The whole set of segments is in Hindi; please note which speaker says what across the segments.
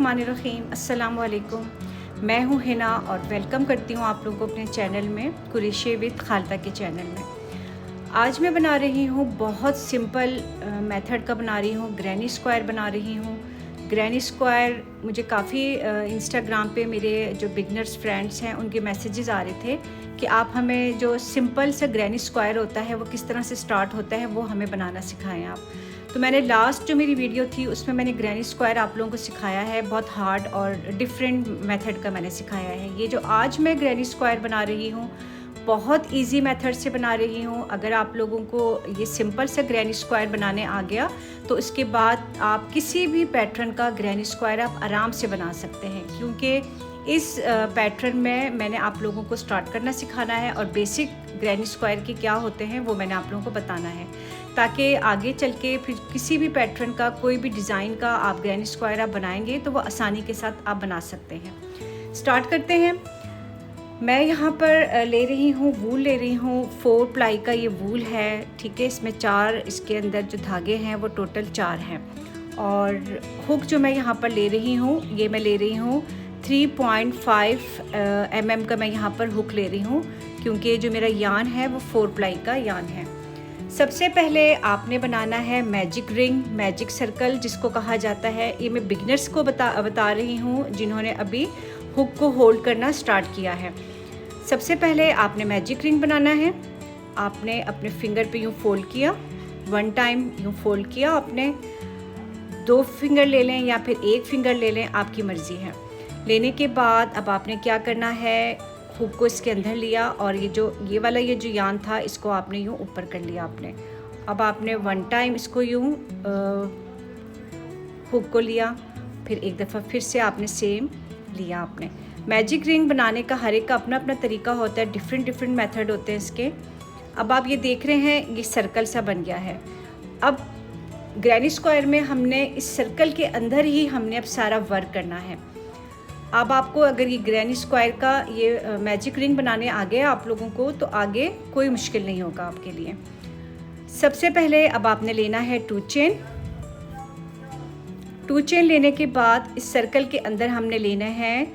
Speaker 1: बिस्मिल्लाहिर्रहमानिर्रहीम। अस्सलाम वालेकुम। मैं हूँ हिना और वेलकम करती हूँ आप लोगों को अपने चैनल में, कुरैशी विद खालता के चैनल में। आज मैं बना रही हूँ बहुत सिंपल मेथड का बना रही हूँ, ग्रैनी स्क्वायर बना रही हूँ। ग्रैनी स्क्वायर मुझे काफ़ी इंस्टाग्राम पे मेरे जो बिगनर्स फ्रेंड्स हैं उनके मैसेजेस आ रहे थे कि आप हमें जो सिंपल सा ग्रैनी स्क्वायर होता है वो किस तरह से स्टार्ट होता है वो हमें बनाना सिखाएं आप। तो मैंने लास्ट जो मेरी वीडियो थी उसमें मैंने ग्रैनी स्क्वायर आप लोगों को सिखाया है, बहुत हार्ड और डिफरेंट मेथड का मैंने सिखाया है। ये जो आज मैं ग्रैनी स्क्वायर बना रही हूँ बहुत इजी मेथड से बना रही हूँ। अगर आप लोगों को ये सिंपल सा ग्रैनी स्क्वायर बनाने आ गया तो इसके बाद आप किसी भी पैटर्न का ग्रैनी स्क्वायर आप आराम से बना सकते हैं, क्योंकि इस पैटर्न में मैंने आप लोगों को स्टार्ट करना सिखाना है और बेसिक ग्रैनी स्क्वायर के क्या होते हैं वो मैंने आप लोगों को बताना है, ताकि आगे चल के फिर किसी भी पैटर्न का कोई भी डिज़ाइन का आप ग्रैनी स्क्वायर आप बनाएंगे तो वो आसानी के साथ आप बना सकते हैं। स्टार्ट करते हैं। मैं यहाँ पर ले रही हूँ वूल, ले रही हूँ 4 प्लाई का ये वूल है, ठीक है। इसमें 4 इसके अंदर जो धागे हैं वो टोटल 4 हैं। और हुक जो मैं यहाँ पर ले रही हूँ ये मैं ले रही हूँ 3.5 mm का मैं यहाँ पर हुक ले रही हूँ, क्योंकि जो मेरा यान है वो 4 प्लाई का यान है। सबसे पहले आपने बनाना है मैजिक रिंग, मैजिक सर्कल जिसको कहा जाता है। ये मैं बिगनर्स को बता रही हूँ जिन्होंने अभी हुक को होल्ड करना स्टार्ट किया है। सबसे पहले आपने मैजिक रिंग बनाना है। आपने अपने फिंगर पे यूँ फोल्ड किया, 1 टाइम यूँ फोल्ड किया, आपने 2 फिंगर ले लें या फिर 1 फिंगर ले लें, आपकी मर्ज़ी है। लेने के बाद अब आपने क्या करना है, हुक को इसके अंदर लिया और ये वाला जो यान था इसको आपने यूँ ऊपर कर लिया आपने। अब आपने 1 टाइम इसको यूँ हुक को लिया, फिर एक दफ़ा फिर से आपने सेम लिया आपने। मैजिक रिंग बनाने का हर एक का अपना अपना तरीका होता है, डिफरेंट मेथड होते हैं इसके। अब आप ये देख रहे हैं ये सर्कल सा बन गया है। अब ग्रैनी स्क्वायर में हमने इस सर्कल के अंदर ही हमने अब सारा वर्क करना है। अब आपको अगर ये ग्रैनी स्क्वायर का ये मैजिक रिंग बनाने आ गया आप लोगों को तो आगे कोई मुश्किल नहीं होगा आपके लिए। सबसे पहले अब आपने लेना है 2 चेन। 2 चेन लेने के बाद इस सर्कल के अंदर हमने लेना है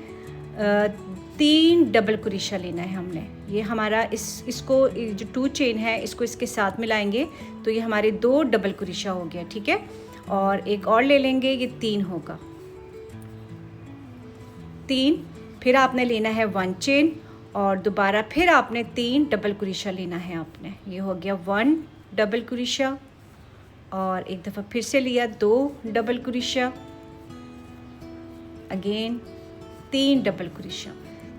Speaker 1: 3 डबल क्रोशा लेना है हमने। ये हमारा इसको जो 2 चेन है इसको इसके साथ मिलाएंगे तो ये हमारे 2 डबल क्रोशा हो गया, ठीक है। और एक और ले लेंगे, ये 3 होगा, 3। फिर आपने लेना है 1 चेन और दोबारा फिर आपने 3 डबल क्रोशा लेना है आपने। ये हो गया 1 डबल क्रोशा और एक दफ़ा फिर से लिया 2 double crochet, again 3 double crochet.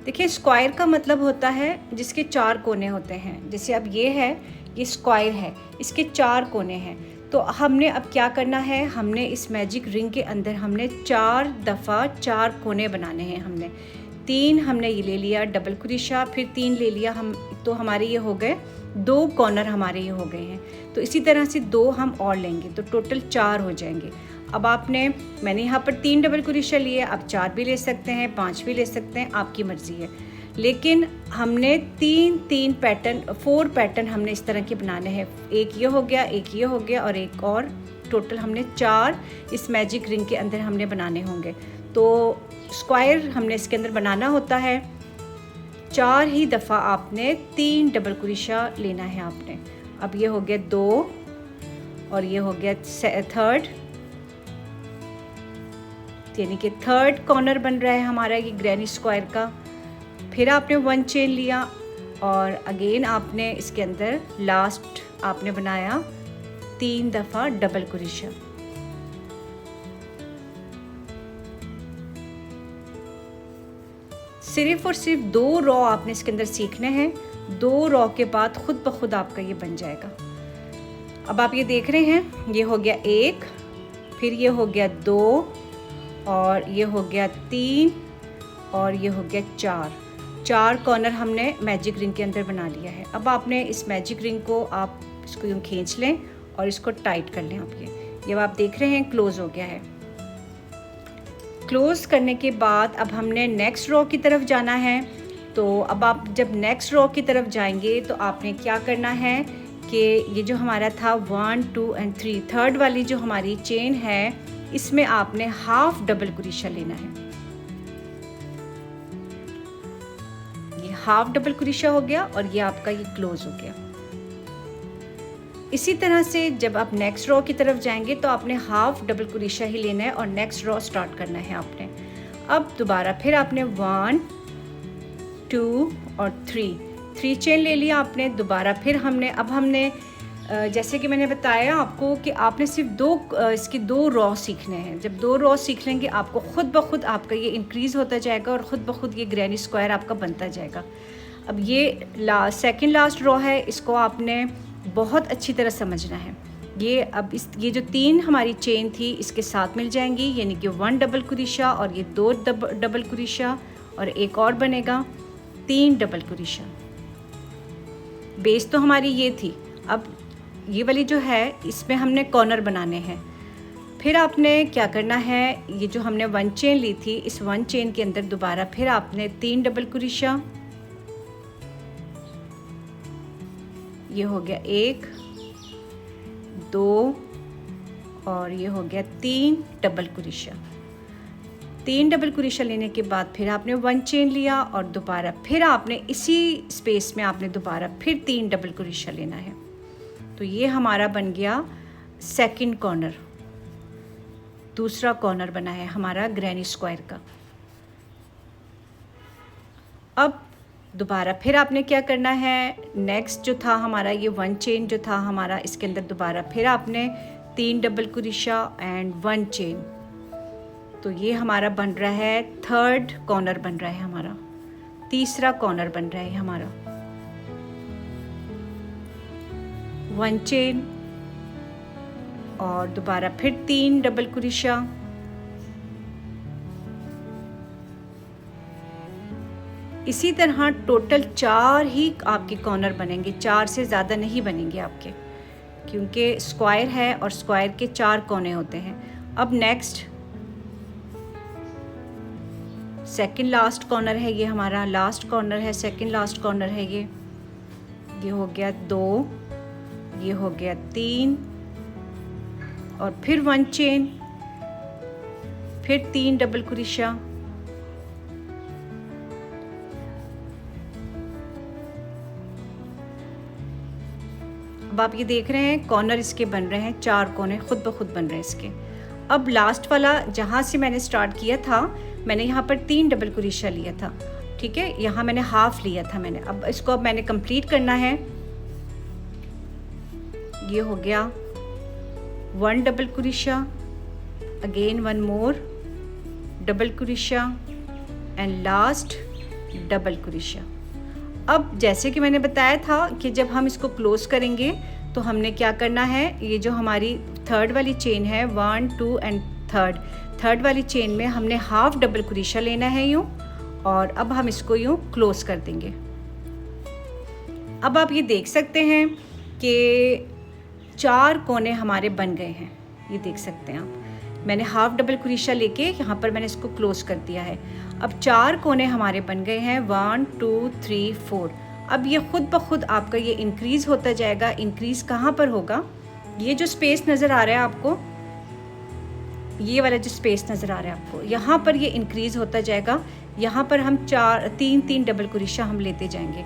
Speaker 1: देखिए स्क्वायर का मतलब होता है जिसके 4 कोने होते हैं। जैसे अब ये है, ये स्क्वायर है, इसके 4 कोने हैं। तो हमने अब क्या करना है, हमने इस मैजिक रिंग के अंदर हमने 4 दफ़ा 4 कोने बनाने हैं। हमने 3 हमने ये ले लिया डबल क्रोशा, फिर 3 ले लिया हम, तो हमारे ये हो गए 2 कॉर्नर हमारे ये हो गए हैं। तो इसी तरह से 2 हम और लेंगे तो टोटल 4 हो जाएंगे। अब मैंने यहाँ पर 3 डबल क्रोशा लिए, आप 4 भी ले सकते हैं, 5 भी ले सकते हैं, आपकी मर्ज़ी है। लेकिन हमने 4 पैटर्न हमने इस तरह के बनाने हैं। एक ये हो गया, एक ये हो गया और एक और, टोटल हमने 4 इस मैजिक रिंग के अंदर हमने बनाने होंगे। तो स्क्वायर हमने इसके अंदर बनाना होता है 4 ही दफ़ा आपने 3 डबल क्रोशा लेना है आपने। अब ये हो गया 2 और ये हो गया 3rd, यानी कि 3rd कॉर्नर बन रहा है हमारा ये ग्रैनी स्क्वायर का। फिर आपने 1 चेन लिया और अगेन आपने इसके अंदर लास्ट आपने बनाया 3 दफ़ा डबल क्रोशा। सिर्फ और सिर्फ 2 रॉ आपने इसके अंदर सीखने हैं। 2 रॉ के बाद खुद ब खुद आपका ये बन जाएगा। अब आप ये देख रहे हैं, ये हो गया 1, फिर ये हो गया 2 और ये हो गया 3 और ये हो गया 4 कॉर्नर हमने मैजिक रिंग के अंदर बना लिया है। अब आपने इस मैजिक रिंग को आप इसको यूँ खींच लें और इसको टाइट कर लें। आप ये आप देख रहे हैं क्लोज़ हो गया है। क्लोज़ करने के बाद अब हमने नेक्स्ट रो की तरफ जाना है। तो अब आप जब नेक्स्ट रो की तरफ जाएंगे तो आपने क्या करना है कि ये जो हमारा था 1 2 और 3, 3rd वाली जो हमारी चेन है इसमें आपने हाफ डबल क्रोशिया लेना है। ये हाफ डबल क्रोशिया हो गया और ये आपका ये क्लोज हो गया। इसी तरह से जब आप नेक्स्ट रो की तरफ जाएंगे तो आपने हाफ डबल क्रोशिया ही लेना है और नेक्स्ट रो स्टार्ट करना है आपने। अब दोबारा फिर आपने 1 2 और 3 चेन ले लिया आपने। दोबारा फिर हमने जैसे कि मैंने बताया आपको कि आपने सिर्फ इसकी 2 रॉ सीखने हैं। जब 2 रॉ सीख लेंगे आपको खुद ब खुद आपका ये इंक्रीज़ होता जाएगा और ख़ुद ब खुद ये ग्रैनी स्क्वायर आपका बनता जाएगा। अब ये सेकंड लास्ट रॉ है, इसको आपने बहुत अच्छी तरह समझना है। ये जो 3 हमारी चेन थी इसके साथ मिल जाएंगी, यानी कि 1 डबल क्रोशिया और ये 2 डबल क्रोशिया और एक और बनेगा 3 डबल क्रोशिया। बेस तो हमारी ये थी। अब ये वाली जो है इसमें हमने कॉर्नर बनाने हैं। फिर आपने क्या करना है, ये जो हमने 1 चेन ली थी इस 1 चेन के अंदर दोबारा फिर आपने 3 डबल क्रोशिया, ये हो गया 1 2 और ये हो गया 3 डबल क्रोशिया। 3 डबल क्रोशिया लेने के बाद फिर आपने 1 चेन लिया और दोबारा फिर आपने इसी स्पेस में आपने दोबारा फिर 3 डबल क्रोशिया लेना है। तो ये हमारा बन गया सेकंड कॉर्नर, दूसरा कॉर्नर बना है हमारा ग्रैनी स्क्वायर का। अब दोबारा फिर आपने क्या करना है, नेक्स्ट जो था हमारा ये 1 चेन जो था हमारा, इसके अंदर दोबारा फिर आपने 3 डबल क्रोशिया एंड 1 चेन। तो ये हमारा बन रहा है थर्ड कॉर्नर बन रहा है हमारा, तीसरा कॉर्नर बन रहा है हमारा। 1 चेन और दोबारा फिर 3 डबल क्रोशिया, इसी तरह टोटल 4 ही आपके कॉर्नर बनेंगे, 4 से ज़्यादा नहीं बनेंगे आपके, क्योंकि स्क्वायर है और स्क्वायर के 4 कोने होते हैं। अब नेक्स्ट सेकंड लास्ट कॉर्नर है, ये हमारा लास्ट कॉर्नर है, सेकंड लास्ट कॉर्नर है ये हो गया 2, ये हो गया 3 और फिर 1 चेन, फिर 3 डबल क्रोशिया, अब आप ये देख रहे हैं कॉर्नर इसके बन रहे हैं, 4 कोने खुद ब खुद बन रहे हैं इसके। अब लास्ट वाला जहाँ से मैंने स्टार्ट किया था, मैंने यहाँ पर 3 डबल क्रोशिया लिया था, ठीक है, यहाँ मैंने हाफ लिया था मैंने। अब इसको मैंने कंप्लीट करना है। ये हो गया 1 double crochet, again 1 more double crochet and last double crochet. अब जैसे कि मैंने बताया था कि जब हम इसको क्लोज करेंगे तो हमने क्या करना है, ये जो हमारी थर्ड वाली चेन है 1 2 एंड थर्ड वाली चेन में हमने हाफ डबल क्रोशिया लेना है यूँ, और अब हम इसको यूँ क्लोज कर देंगे। अब आप ये देख सकते हैं कि 4 कोने हमारे बन गए हैं, ये देख सकते हैं आप। मैंने हाफ डबल क्रोशिया लेके यहाँ पर मैंने इसको क्लोज कर दिया है। अब 4 कोने हमारे बन गए हैं 1 2 3 4। अब ये खुद ब खुद आपका ये इंक्रीज़ होता जाएगा। इंक्रीज़ कहाँ पर होगा, ये जो स्पेस नज़र आ रहा है आपको, ये वाला जो स्पेस नज़र आ रहा है आपको, यहाँ पर ये इंक्रीज़ होता जाएगा। यहाँ पर हम 3 डबल क्रोशिया हम लेते जाएंगे।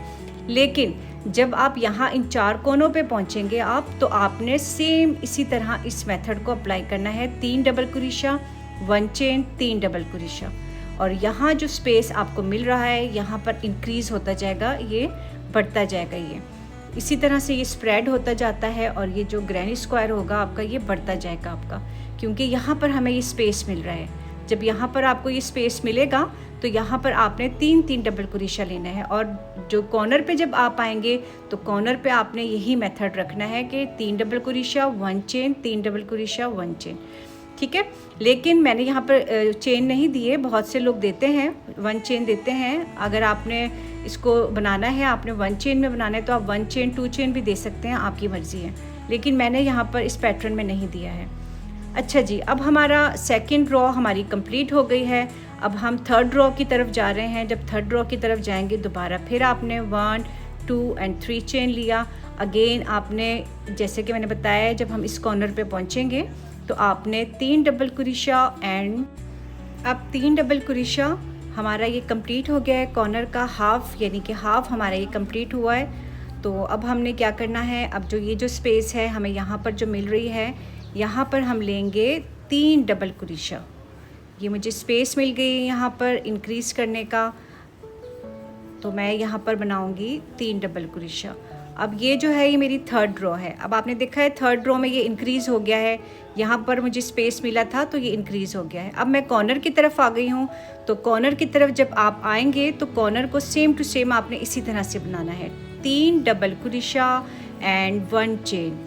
Speaker 1: लेकिन जब आप यहाँ इन 4 कोनों पे पहुँचेंगे आप, तो आपने सेम इसी तरह इस मेथड को अप्लाई करना है। 3 double crochet, 1 chain, 3 double crochet, और यहाँ जो स्पेस आपको मिल रहा है यहाँ पर इंक्रीज़ होता जाएगा, ये बढ़ता जाएगा। ये इसी तरह से ये स्प्रेड होता जाता है और ये जो ग्रैनी स्क्वायर होगा आपका ये बढ़ता जाएगा आपका, क्योंकि यहाँ पर हमें ये स्पेस मिल रहा है। जब यहाँ पर आपको ये स्पेस मिलेगा तो यहाँ पर आपने 3 डबल क्रोशिया लेना है, और जो कॉर्नर पे जब आप आएंगे तो कॉर्नर पे आपने यही मेथड रखना है कि 3 double crochet, 1 chain, 3 double crochet, 1 chain, ठीक है। लेकिन मैंने यहाँ पर चेन नहीं दिए, बहुत से लोग देते हैं 1 चेन देते हैं। अगर आपने इसको बनाना है, आपने 1 चेन में बनाना है तो आप 1 चेन 2 चेन भी दे सकते हैं, आपकी मर्ज़ी है। लेकिन मैंने यहाँ पर इस पैटर्न में नहीं दिया है। अच्छा जी, अब हमारा सेकंड रो हमारी कंप्लीट हो गई है। अब हम थर्ड रो की तरफ जा रहे हैं। जब थर्ड रो की तरफ जाएंगे दोबारा फिर आपने 1 2 एंड 3 चेन लिया। अगेन आपने, जैसे कि मैंने बताया, जब हम इस कॉर्नर पे पहुंचेंगे तो आपने 3 डबल कुरेशा एंड अब 3 डबल कुरेशा हमारा ये कंप्लीट हो गया है। कॉर्नर का हाफ़ यानी कि हाफ़ हमारा ये कंप्लीट हुआ है। तो अब हमने क्या करना है, अब जो ये जो स्पेस है हमें यहाँ पर जो मिल रही है, यहाँ पर हम लेंगे 3 डबल कुरेशा। ये मुझे स्पेस मिल गई है यहाँ पर इंक्रीज़ करने का, तो मैं यहाँ पर बनाऊँगी 3 डबल कुरेशा। अब ये जो है ये मेरी थर्ड रो है। अब आपने देखा है थर्ड रो में ये इंक्रीज़ हो गया है, यहाँ पर मुझे स्पेस मिला था तो ये इंक्रीज़ हो गया है। अब मैं कॉर्नर की तरफ आ गई हूँ, तो कॉर्नर की तरफ जब आप आएंगे तो कॉर्नर को सेम टू सेम आपने इसी तरह से बनाना है, 3 डबल कुरेशा एंड 1 चेन।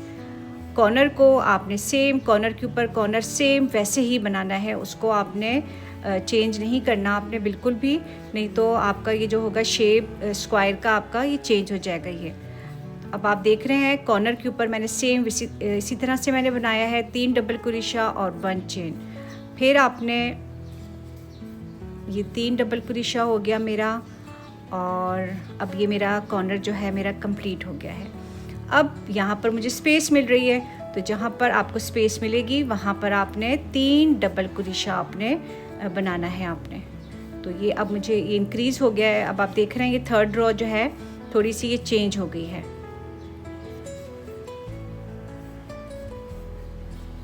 Speaker 1: कॉर्नर को आपने सेम कॉर्नर के ऊपर कॉर्नर सेम वैसे ही बनाना है, उसको आपने चेंज नहीं करना आपने बिल्कुल भी, नहीं तो आपका ये जो होगा शेप स्क्वायर का आपका ये चेंज हो जाएगा। ये अब आप देख रहे हैं कॉर्नर के ऊपर मैंने सेम इसी तरह से मैंने बनाया है, 3 डबल कुरेशा और 1 चेन। फिर आपने ये 3 डबल कुरेशा हो गया मेरा, और अब ये मेरा कॉर्नर जो है मेरा कंप्लीट हो गया है। अब यहाँ पर मुझे स्पेस मिल रही है, तो जहाँ पर आपको स्पेस मिलेगी वहाँ पर आपने 3 डबल कुरेशा आपने बनाना है आपने। तो ये अब मुझे ये इंक्रीज़ हो गया है। अब आप देख रहे हैं ये थर्ड रो जो है थोड़ी सी ये चेंज हो गई है।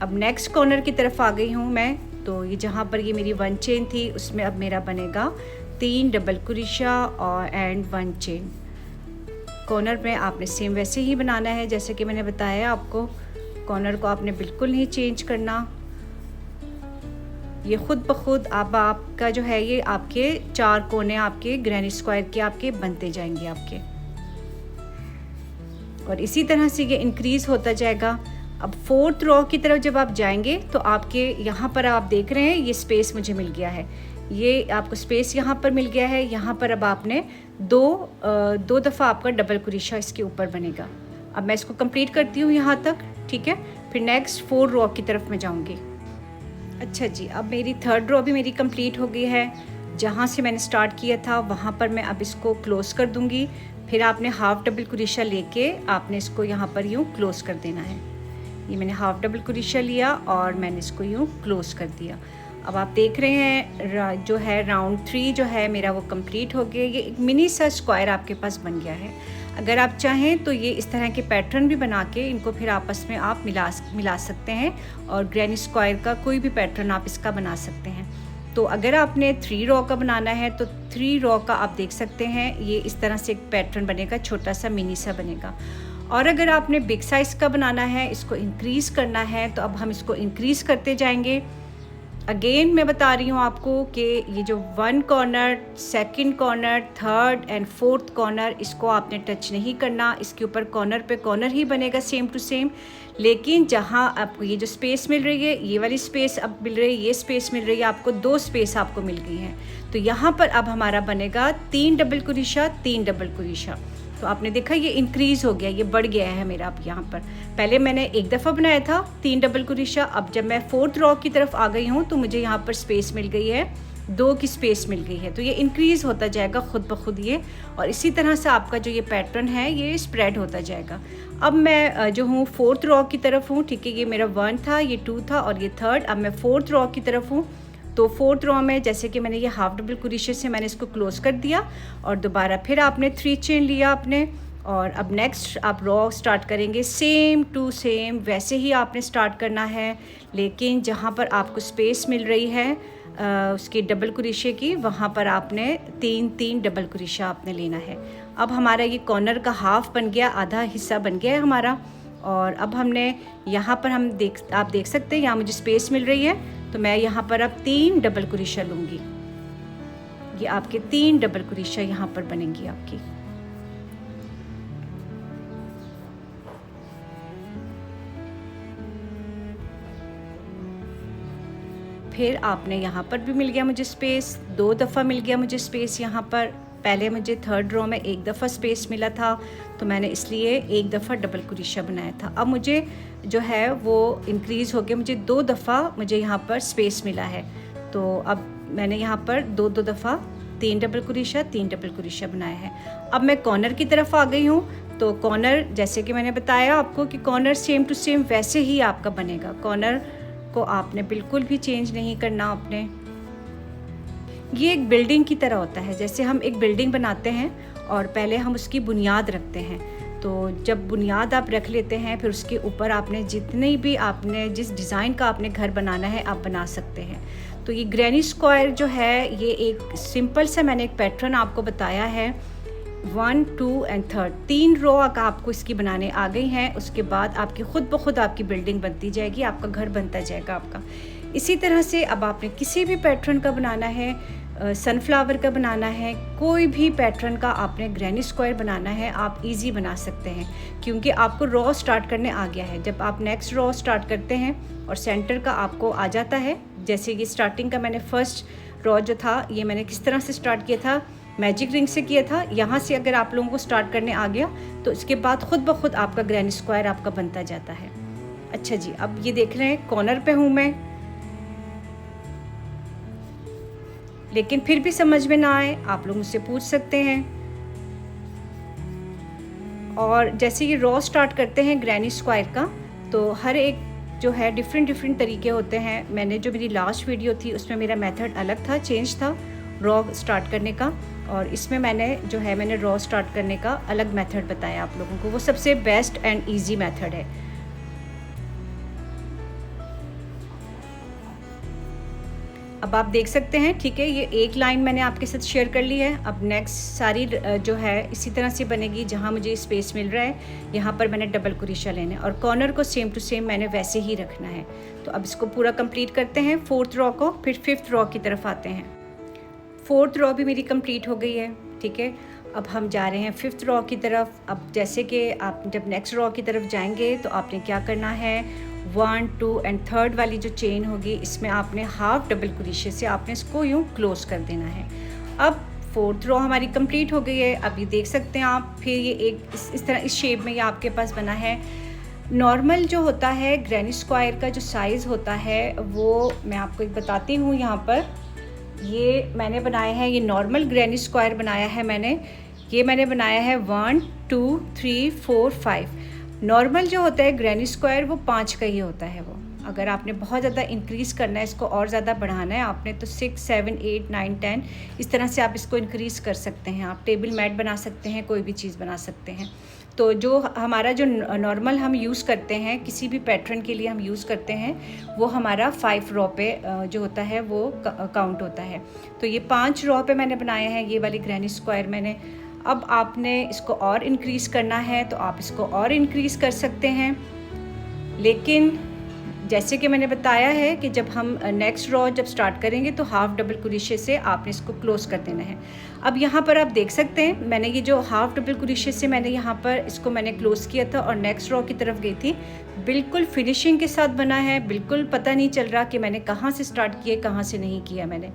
Speaker 1: अब नेक्स्ट कॉर्नर की तरफ आ गई हूँ मैं, तो ये जहाँ पर ये मेरी 1 चेन थी उसमें अब मेरा बनेगा 3 डबल कुरेशा और एंड 1 चेन। कॉर्नर में आपने सेम वैसे ही बनाना है जैसे कि मैंने बताया आपको, कॉर्नर को आपने बिल्कुल नहीं चेंज करना। ये खुद ब खुद अब आपका जो है ये आपके 4 कोने आपके ग्रैनी स्क्वायर के आपके बनते जाएंगे आपके, और इसी तरह से ये इंक्रीज़ होता जाएगा। अब फोर्थ रो की तरफ जब आप जाएंगे तो आपके यहाँ पर आप देख रहे हैं ये स्पेस मुझे मिल गया है, ये आपको स्पेस यहाँ पर मिल गया है। यहाँ पर अब आपने दो दफ़ा आपका डबल कुरेशा इसके ऊपर बनेगा। अब मैं इसको कंप्लीट करती हूँ यहाँ तक, ठीक है, फिर नेक्स्ट 4 रो की तरफ मैं जाऊँगी। अच्छा जी, अब मेरी थर्ड रो भी मेरी कंप्लीट हो गई है। जहाँ से मैंने स्टार्ट किया था वहाँ पर मैं अब इसको क्लोज़ कर दूँगी। फिर आपने हाफ़ डबल कुरेशा लेके आपने इसको यहाँ पर यूँ क्लोज़ कर देना है। ये मैंने हाफ़ डबल कुरेशा लिया और मैंने इसको यूँ क्लोज़ कर दिया। अब आप देख रहे हैं जो है राउंड 3 जो है मेरा वो कंप्लीट हो गया। ये एक मिनी सा स्क्वायर आपके पास बन गया है। अगर आप चाहें तो ये इस तरह के पैटर्न भी बना के इनको फिर आपस में आप मिला सकते हैं, और ग्रैनी स्क्वायर का कोई भी पैटर्न आप इसका बना सकते हैं। तो अगर आपने 3 रो का बनाना है तो 3 रो का आप देख सकते हैं ये इस तरह से एक पैटर्न बनेगा, छोटा सा मिनी सा बनेगा। और अगर आपने बिग साइज़ का बनाना है, इसको इंक्रीज़ करना है, तो अब हम इसको इंक्रीज़ करते जाएंगे। अगेन मैं बता रही हूँ आपको कि ये जो 1 corner, 2nd corner, 3rd and 4th corner, इसको आपने टच नहीं करना। इसके ऊपर कॉर्नर पे कॉर्नर ही बनेगा सेम टू सेम, लेकिन जहाँ आपको ये जो स्पेस मिल रही है, ये वाली स्पेस अब मिल रही है, ये स्पेस मिल रही है आपको, 2 स्पेस आपको मिल गई है। तो यहाँ पर अब हमारा बनेगा 3 डबल कुरेशा, 3 डबल कुरेशा। तो आपने देखा ये इंक्रीज़ हो गया, ये बढ़ गया है मेरा। अब यहाँ पर पहले मैंने एक दफ़ा बनाया था 3 डबल कुरेशा, अब जब मैं 4th रो की तरफ आ गई हूँ तो मुझे यहाँ पर स्पेस मिल गई है, 2 की स्पेस मिल गई है। तो ये इंक्रीज़ होता जाएगा खुद ब खुद ये, और इसी तरह से आपका जो ये पैटर्न है ये स्प्रेड होता जाएगा। अब मैं जो हूँ 4th रो की तरफ हूँ, ठीक है, ये मेरा 1 था, ये 2 था और ये 3rd। अब मैं 4th रो की तरफ हूँ। तो 4th रो में जैसे कि मैंने ये हाफ़ डबल कुरेशे से मैंने इसको क्लोज़ कर दिया, और दोबारा फिर आपने 3 चेन लिया आपने, और अब नेक्स्ट आप रो स्टार्ट करेंगे सेम टू सेम वैसे ही आपने स्टार्ट करना है। लेकिन जहाँ पर आपको स्पेस मिल रही है उसके डबल कुरेशे की, वहाँ पर आपने 3 डबल कुरेशा आपने लेना है। अब हमारा ये कॉर्नर का हाफ़ बन गया, आधा हिस्सा बन गया है हमारा। और अब हमने यहाँ पर आप देख सकते हैं यहाँ मुझे स्पेस मिल रही है, तो मैं यहाँ पर अब 3 डबल कुरेशा लूँगी। ये आपके 3 डबल कुरेशा यहाँ पर बनेंगी आपकी। फिर आपने यहाँ पर भी मिल गया मुझे स्पेस, 2 दफ़ा मिल गया मुझे स्पेस यहाँ पर। पहले मुझे 3rd रो में 1 दफ़ा स्पेस मिला था, तो मैंने इसलिए 1 दफ़ा डबल कुरेशा बनाया था। अब मुझे जो है वो इंक्रीज़ हो गया, मुझे 2 दफ़ा मुझे यहाँ पर स्पेस मिला है। तो अब मैंने यहाँ पर 2 दफ़ा 3 डबल कुरेशा, 3 डबल कुरेशा बनाया है। अब मैं कॉर्नर की तरफ आ गई हूँ। तो कॉर्नर जैसे कि मैंने बताया आपको कि कॉर्नर सेम टू सेम वैसे ही आपका बनेगा। को आपने बिल्कुल भी चेंज नहीं करना आपने। ये एक बिल्डिंग की तरह होता है, जैसे हम एक बिल्डिंग बनाते हैं और पहले हम उसकी बुनियाद रखते हैं। तो जब बुनियाद आप रख लेते हैं, फिर उसके ऊपर आपने जितनी भी आपने जिस डिज़ाइन का आपने घर बनाना है आप बना सकते हैं। तो ये ग्रैनी स्क्वायर जो है, ये एक सिंपल सा मैंने एक पैटर्न आपको बताया है। 1, 2 एंड 3 3 रो आपको इसकी बनाने आ गई हैं। उसके बाद आपकी खुद ब खुद आपकी बिल्डिंग बनती जाएगी, आपका घर बनता जाएगा आपका। इसी तरह से अब आपने किसी भी पैटर्न का बनाना है, सनफ्लावर का बनाना है, कोई भी पैटर्न का आपने ग्रैनी स्क्वायर बनाना है, आप इजी बना सकते हैं, क्योंकि आपको रॉ स्टार्ट करने आ गया है। जब आप नेक्स्ट रॉ स्टार्ट करते हैं और सेंटर का आपको आ जाता है, जैसे ये स्टार्टिंग का मैंने फर्स्ट रॉ जो था ये मैंने किस तरह से स्टार्ट किया था, मैजिक रिंग से किया था। यहाँ से अगर आप लोगों को स्टार्ट करने आ गया तो इसके बाद खुद ब खुद आपका ग्रैनी स्क्वायर आपका बनता जाता है। अच्छा जी, अब ये देख रहे हैं कॉर्नर पे हूँ मैं, लेकिन फिर भी समझ में ना आए आप लोग मुझसे पूछ सकते हैं। और जैसे ये रॉ स्टार्ट करते हैं ग्रैनी स्क्वायर का, तो हर एक जो है डिफरेंट तरीके होते हैं। मैंने जो मेरी लास्ट वीडियो थी उसमें मेरा मेथड अलग था, चेंज था रॉ स्टार्ट करने का, और इसमें मैंने रॉ स्टार्ट करने का अलग मेथड बताया आप लोगों को। वो सबसे बेस्ट एंड इजी मेथड है। अब आप देख सकते हैं, ठीक है, ये एक लाइन मैंने आपके साथ शेयर कर ली है। अब नेक्स्ट सारी जो है इसी तरह से बनेगी। जहाँ मुझे स्पेस मिल रहा है यहाँ पर मैंने डबल क्रोशिया लेना है और कॉर्नर को सेम टू सेम मैंने वैसे ही रखना है। तो अब इसको पूरा कंप्लीट करते हैं 4th रॉ को, फिर 5th रॉ की तरफ आते हैं। 4th रॉ भी मेरी कंप्लीट हो गई है, ठीक है। अब हम जा रहे हैं 5th रॉ की तरफ। अब जैसे कि आप जब नेक्स्ट रॉ की तरफ जाएंगे तो आपने क्या करना है, 1, 2 एंड 3rd वाली जो चेन होगी इसमें आपने हाफ डबल क्रोशिया से आपने इसको यूँ क्लोज कर देना है। अब 4th रॉ हमारी कंप्लीट हो गई है। अब ये देख सकते हैं आप, फिर ये एक इस तरह इस शेप में ये आपके पास बना है। नॉर्मल जो होता है ग्रैनी स्क्वायर का जो साइज़ होता है वो मैं आपको एक बताती हूँ। यहाँ पर ये मैंने बनाया है, ये नॉर्मल ग्रैनी स्क्वायर बनाया है मैंने। ये मैंने बनाया है 1, 2, 3, 4, 5। नॉर्मल जो होता है ग्रैनी स्क्वायर वो 5 का ही होता है। वो अगर आपने बहुत ज़्यादा इंक्रीज़ करना है, इसको और ज़्यादा बढ़ाना है आपने, तो 6, 7, 8, 9, 10 इस तरह से आप इसको इंक्रीज़ कर सकते हैं। आप टेबल मैट बना सकते हैं, कोई भी चीज़ बना सकते हैं। तो जो हमारा जो नॉर्मल हम यूज़ करते हैं किसी भी पैटर्न के लिए हम यूज़ करते हैं, वो हमारा 5 रॉ पे जो होता है वो काउंट होता है। तो ये 5 रॉ पे मैंने बनाया है ये वाली ग्रैनी स्क्वायर मैंने। अब आपने इसको और इंक्रीज़ करना है तो आप इसको और इंक्रीज़ कर सकते हैं, लेकिन जैसे कि मैंने बताया है कि जब हम नेक्स्ट रॉ जब स्टार्ट करेंगे तो हाफ डबल क्रोशिया से आपने इसको क्लोज़ कर देना है। अब यहाँ पर आप देख सकते हैं मैंने ये जो हाफ डबल क्रोशिया से मैंने यहाँ पर इसको मैंने क्लोज़ किया था और नेक्स्ट रॉ की तरफ गई थी। बिल्कुल फिनिशिंग के साथ बना है, बिल्कुल पता नहीं चल रहा कि मैंने कहाँ से स्टार्ट किया कहाँ से नहीं किया मैंने।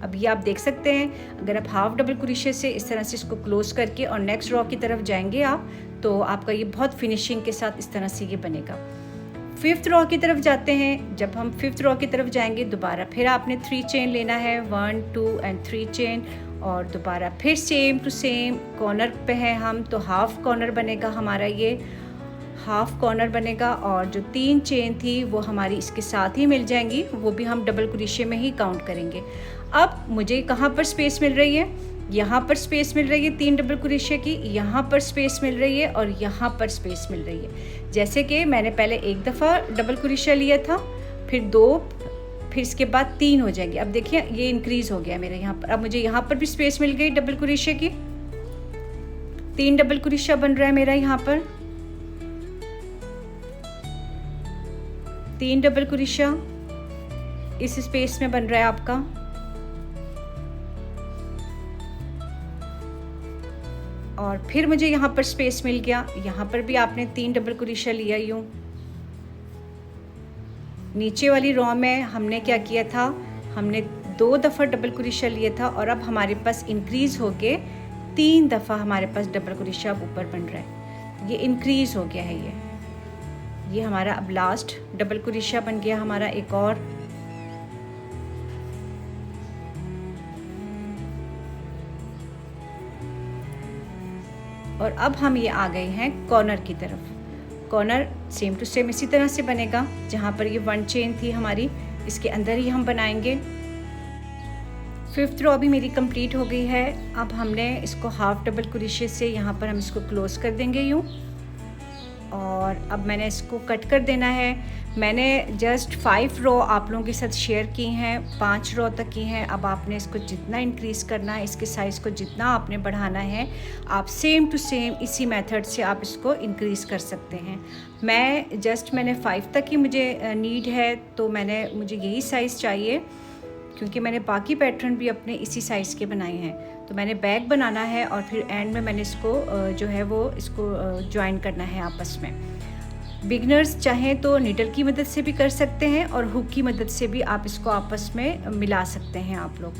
Speaker 1: अब ये आप देख सकते हैं, अगर आप हाफ डबल क्रोशिया से इस तरह से इसको क्लोज़ करके और नेक्स्ट रॉ की तरफ जाएंगे आप, तो आपका ये बहुत फिनिशिंग के साथ इस तरह से ये बनेगा। 5th रॉ की तरफ जाते हैं। जब हम 5th रॉ की तरफ जाएंगे दोबारा फिर आपने 3 चेन लेना है, 1, 2 एंड 3 चेन, और दोबारा फिर सेम टू सेम कॉर्नर पे है हम, तो हाफ कॉर्नर बनेगा हमारा, ये हाफ कॉर्नर बनेगा। और जो 3 चेन थी वो हमारी इसके साथ ही मिल जाएंगी, वो भी हम डबल क्रोशिया में ही काउंट करेंगे। अब मुझे कहाँ पर स्पेस मिल रही है, यहाँ पर स्पेस मिल रही है 3 डबल क्रोशिया की, यहाँ पर स्पेस मिल रही है और यहाँ पर स्पेस मिल रही है। जैसे कि मैंने पहले एक दफ़ा डबल क्रोशिया लिया था, फिर 2, फिर इसके बाद 3 हो जाएंगे। अब देखिए ये इंक्रीज़ हो गया मेरे यहाँ पर। अब मुझे यहाँ पर भी स्पेस मिल गई डबल क्रोशिया की, 3 डबल क्रोशिया बन रहा है मेरा यहाँ पर, 3 डबल क्रोशिया इस स्पेस में बन रहा है आपका। और फिर मुझे यहाँ पर स्पेस मिल गया, यहाँ पर भी आपने 3 डबल क्रोशिया लिया यूँ। नीचे वाली रॉ में हमने क्या किया था, हमने 2 दफ़ा डबल क्रोशिया लिया था और अब हमारे पास इंक्रीज़ होके 3 दफ़ा हमारे पास डबल क्रोशिया ऊपर बन रहा है। ये इंक्रीज़ हो गया है, ये हमारा अब लास्ट डबल क्रोशिया बन गया हमारा एक और अब हम ये आ गए हैं कॉर्नर की तरफ। कॉर्नर सेम टू सेम इसी तरह से बनेगा। जहाँ पर ये 1 चेन थी हमारी, इसके अंदर ही हम बनाएंगे। 5th रो अभी मेरी कंप्लीट हो गई है। अब हमने इसको हाफ डबल क्रोशे से यहाँ पर हम इसको क्लोज़ कर देंगे यूँ, और अब मैंने इसको कट कर देना है। मैंने जस्ट 5 रो आप लोगों के साथ शेयर की हैं, 5 रो तक की हैं। अब आपने इसको जितना इंक्रीज़ करना है, इसके साइज़ को जितना आपने बढ़ाना है, आप सेम टू सेम इसी मेथड से आप इसको इंक्रीज़ कर सकते हैं। मैंने 5 तक ही मुझे नीड है, तो मुझे यही साइज़ चाहिए, क्योंकि मैंने बाकी पैटर्न भी अपने इसी साइज़ के बनाए हैं। तो मैंने बैग बनाना है और फिर एंड में मैंने इसको जो है वो इसको ज्वाइन करना है आपस में। बिगनर्स चाहें तो नीडल की मदद से भी कर सकते हैं और हुक की मदद से भी आप इसको आपस में मिला सकते हैं आप लोग।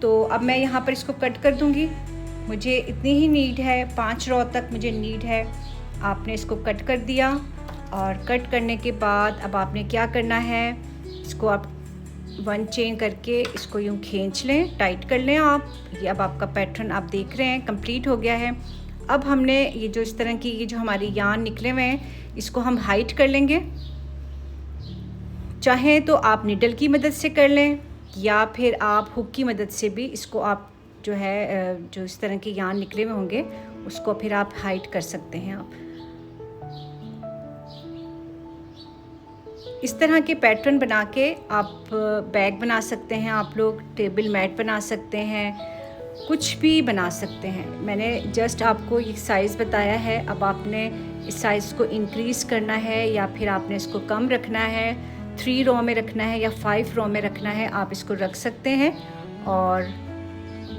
Speaker 1: तो अब मैं यहाँ पर इसको कट कर दूँगी। मुझे इतनी ही नीड है, 5 रो तक मुझे नीड है। आपने इसको कट कर दिया, और कट करने के बाद अब आपने क्या करना है, इसको आप 1 चेन करके इसको यूँ खींच लें, टाइट कर लें आप। ये अब आपका पैटर्न आप देख रहे हैं कंप्लीट हो गया है। अब हमने ये जो इस तरह की ये जो हमारी यार्न निकले हुए हैं, इसको हम हाइट कर लेंगे। चाहें तो आप निडल की मदद से कर लें, या फिर आप हुक की मदद से भी इसको आप जो है जो इस तरह के यार्न निकले हुए होंगे उसको फिर आप हाइट कर सकते हैं। आप इस तरह के पैटर्न बना के आप बैग बना सकते हैं, आप लोग टेबल मैट बना सकते हैं, कुछ भी बना सकते हैं। मैंने जस्ट आपको ये साइज़ बताया है। अब आपने इस साइज़ को इंक्रीज़ करना है या फिर आपने इसको कम रखना है, 3 रो में रखना है या 5 रो में रखना है, आप इसको रख सकते हैं। और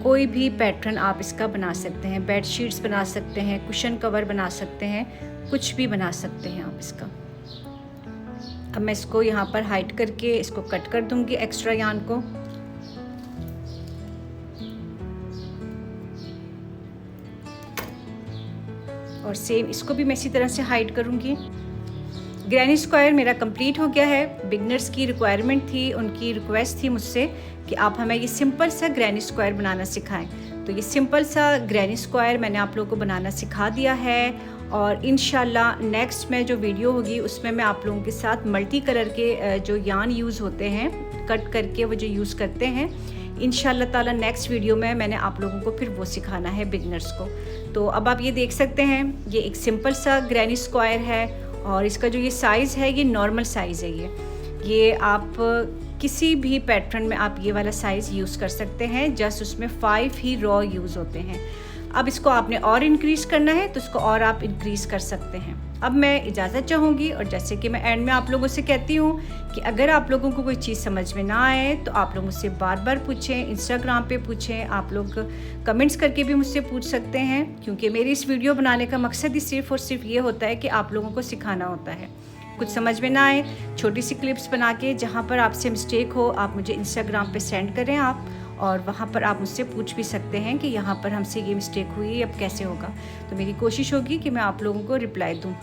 Speaker 1: कोई भी पैटर्न आप इसका बना सकते हैं। बेड शीट्स बना सकते हैं, कुशन कवर बना सकते हैं, कुछ भी बना सकते हैं आप इसका। अब मैं इसको यहाँ पर हाइट करके इसको कट कर दूँगी एक्स्ट्रा यार्न को। और सेम इसको भी मैं इसी तरह से हाइट करूँगी। ग्रैनी स्क्वायर मेरा कंप्लीट हो गया है। बिगनर्स की रिक्वायरमेंट थी, उनकी रिक्वेस्ट थी मुझसे कि आप हमें ये सिंपल सा ग्रैनी स्क्वायर बनाना सिखाएं। तो ये सिंपल सा ग्रैनी स्क्वायर मैंने आप लोगों को बनाना सिखा दिया है। और इंशाल्लाह नेक्स्ट में जो वीडियो होगी उसमें मैं आप लोगों के साथ मल्टी कलर के जो यार्न यूज़ होते हैं कट करके वो जो यूज़ करते हैं, इंशाल्लाह ताला नेक्स्ट वीडियो में मैंने आप लोगों को फिर वो सिखाना है बिगनर्स को। तो अब आप ये देख सकते हैं, ये एक सिंपल सा ग्रैनी स्क्वायर है, और इसका जो ये साइज़ है ये नॉर्मल साइज़ है। ये आप किसी भी पैटर्न में आप ये वाला साइज़ यूज़ कर सकते हैं। जस्ट उसमें 5 ही रो यूज़ होते हैं। अब इसको आपने और इंक्रीज़ करना है तो इसको और आप इंक्रीज़ कर सकते हैं। अब मैं इजाज़त चाहूँगी, और जैसे कि मैं एंड में आप लोगों से कहती हूँ कि अगर आप लोगों को कोई चीज़ समझ में ना आए तो आप लोग मुझसे बार बार पूछें, इंस्टाग्राम पे पूछें, आप लोग कमेंट्स करके भी मुझसे पूछ सकते हैं, क्योंकि मेरी इस वीडियो बनाने का मकसद ही सिर्फ़ और सिर्फ ये होता है कि आप लोगों को सिखाना होता है। कुछ समझ में ना आए, छोटी सी क्लिप्स बना के जहाँ पर आपसे मिस्टेक हो आप मुझे इंस्टाग्राम पे सेंड करें आप, और वहाँ पर आप मुझसे पूछ भी सकते हैं कि यहाँ पर हमसे ये मिस्टेक हुई, अब कैसे होगा। तो मेरी कोशिश होगी कि मैं आप लोगों को रिप्लाई दूँ।